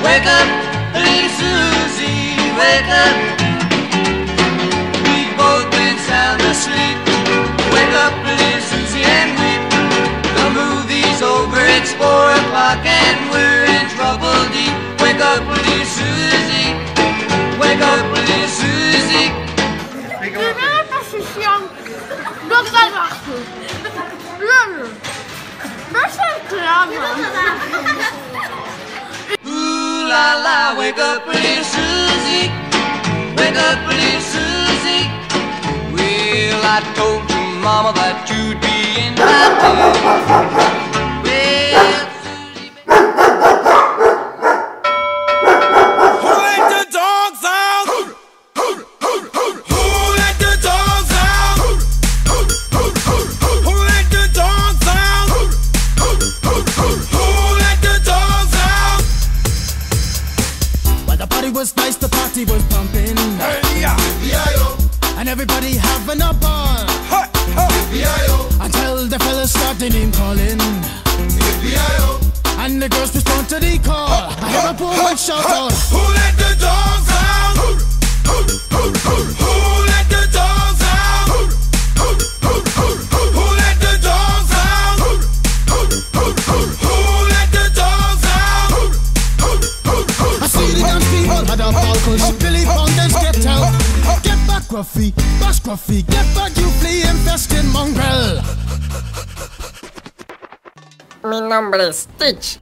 Wake up, little Susie, wake up. We've both been sound asleep. Wake up, little Susie, and weep. The movie's over, it's 4 o'clock and we're in trouble deep. Wake up, little Susie, wake up, little Susie. Primera posición, boca abajo. Luego, no se clava. Ooh la la, wake up, little Susie, wake up, little Susie. Well, I told your mama that you'd be in my bed. Was nice, the party was pumping. Hey, yeah. And everybody having a ball. Until the fellas started name calling. And the girls respond to the call. I hear a woman shout out, who let the dogs out? Who let the dogs out? Who let the dogs out? Who let the dogs out? I see the dance people had a ball cause Billy Fountains get out. Get back Gruffy, bash Gruffy, get back you flea infested mongrel. Mi nombre es Stitch.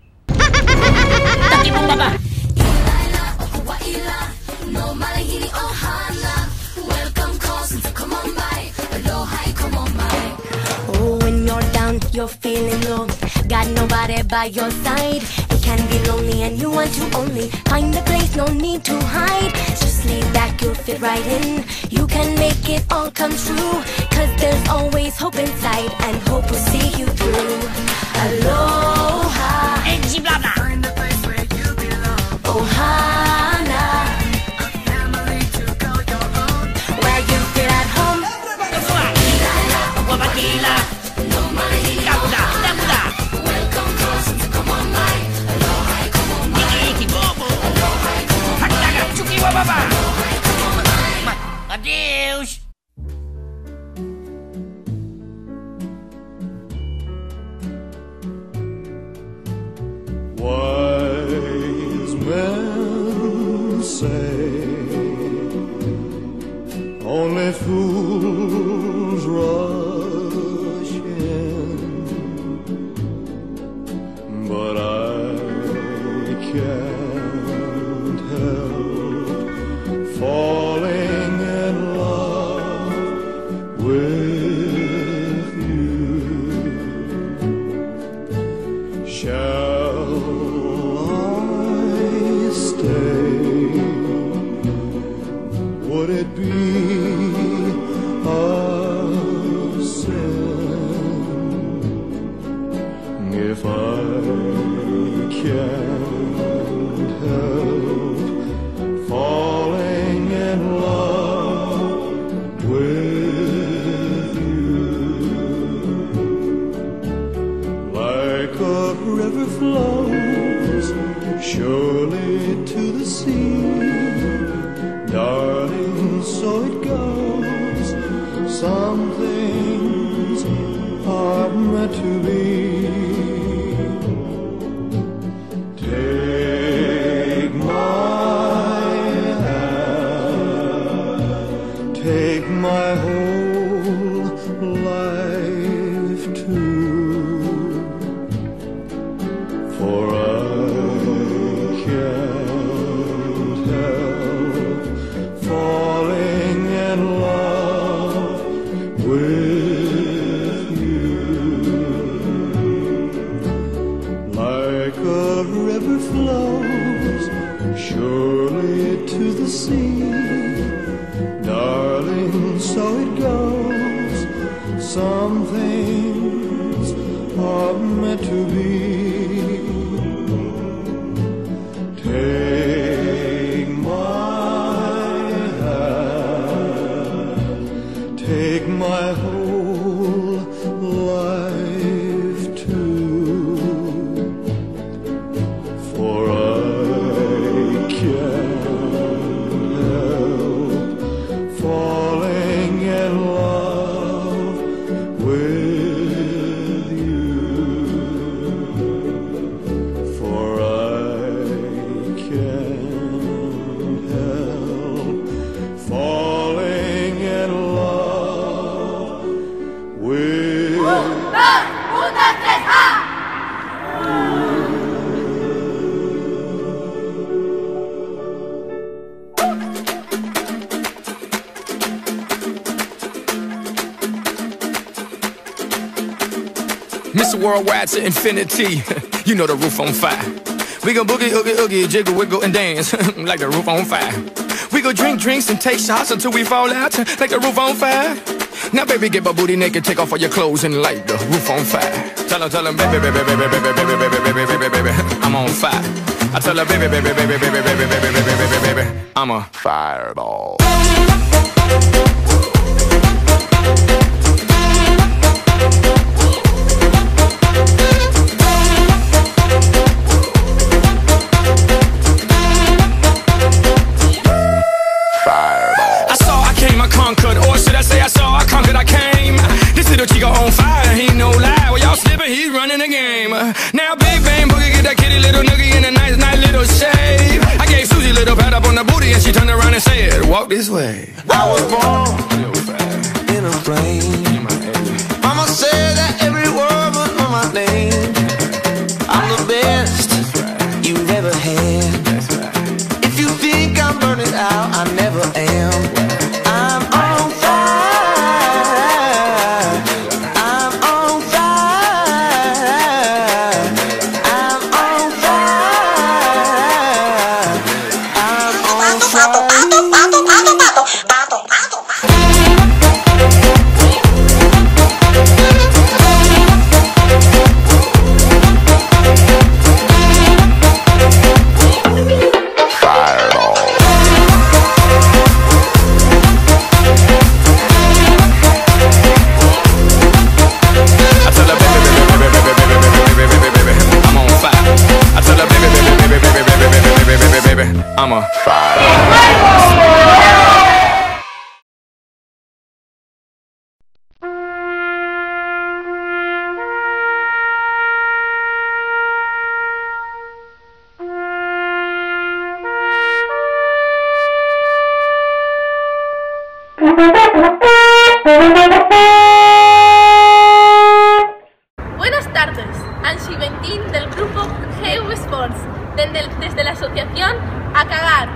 Oh, when you're down, you're feeling low, got nobody by your side. It can be lonely and you want to only find a place, no need to hide. Just lay back, you'll fit right in. You can make it all come true, cause there's always hope inside, and hope will see you through. Aloha, find the place where you belong. Ohana, a family to call your own, where you feel at home. Welcome, cousins, come on by. Aloha, come on by. Aloha, come on by. Adeus! Wise men say only fools rush in, but I can't help falling in love with you. Shall I stay? Would it be a sin if I can't help falling in love with you? Like a river flows surely to the sea, darling, so it goes. Some things are meant to be. Take my hand, take my whole life too, for I can't help falling in love with you. Like a river flows surely to the sea, darling, so it goes. Some things are meant to be. Take my hand, take my whole life too, for I That's worldwide to infinity. You know the roof on fire. We gon' boogie, oogie, oogie, jiggle, wiggle, and dance like the roof on fire. We go drink drinks and take shots until we fall out like the roof on fire. Now baby, get my booty naked, take off all your clothes and light the roof on fire. Tell her, baby, baby, baby, baby, baby, baby, baby, baby, baby, baby, I'm on fire. I tell her, baby, baby, baby, baby, baby, baby, baby, baby, baby, baby, I'm a fireball. Now big bang boogie, get that kitty little noogie in a nice little shave. I gave Susie a little pat up on the booty and she turned around and said, walk this way. I was born in a plane. Mama said that every word was on my name. I'm the best you've ever had. If you think I'm burning out, I never am. I'm on fire. I'm on fire. I'm on fire. I'm on fire. I'm a fire. Buenas tardes, Ansi Ventín del grupo GV Sports, desde la asociación A Cagar.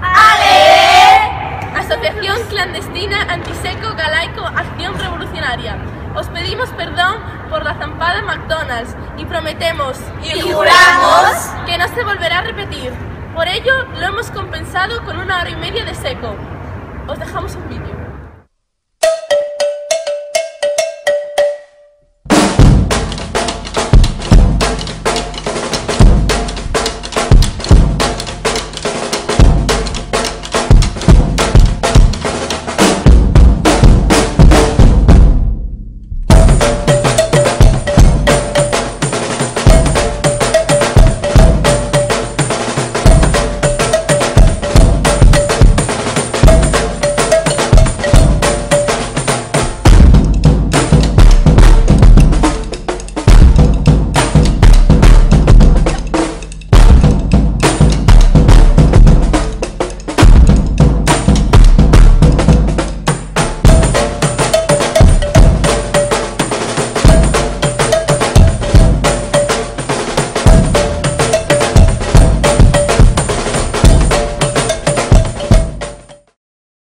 ¡Ale! Asociación Clandestina Antiseco Galaico Acción Revolucionaria. Os pedimos perdón por la zampada McDonald's y prometemos y juramos que no se volverá a repetir. Por ello lo hemos compensado con 1 hora y media de seco. Os dejamos un vídeo.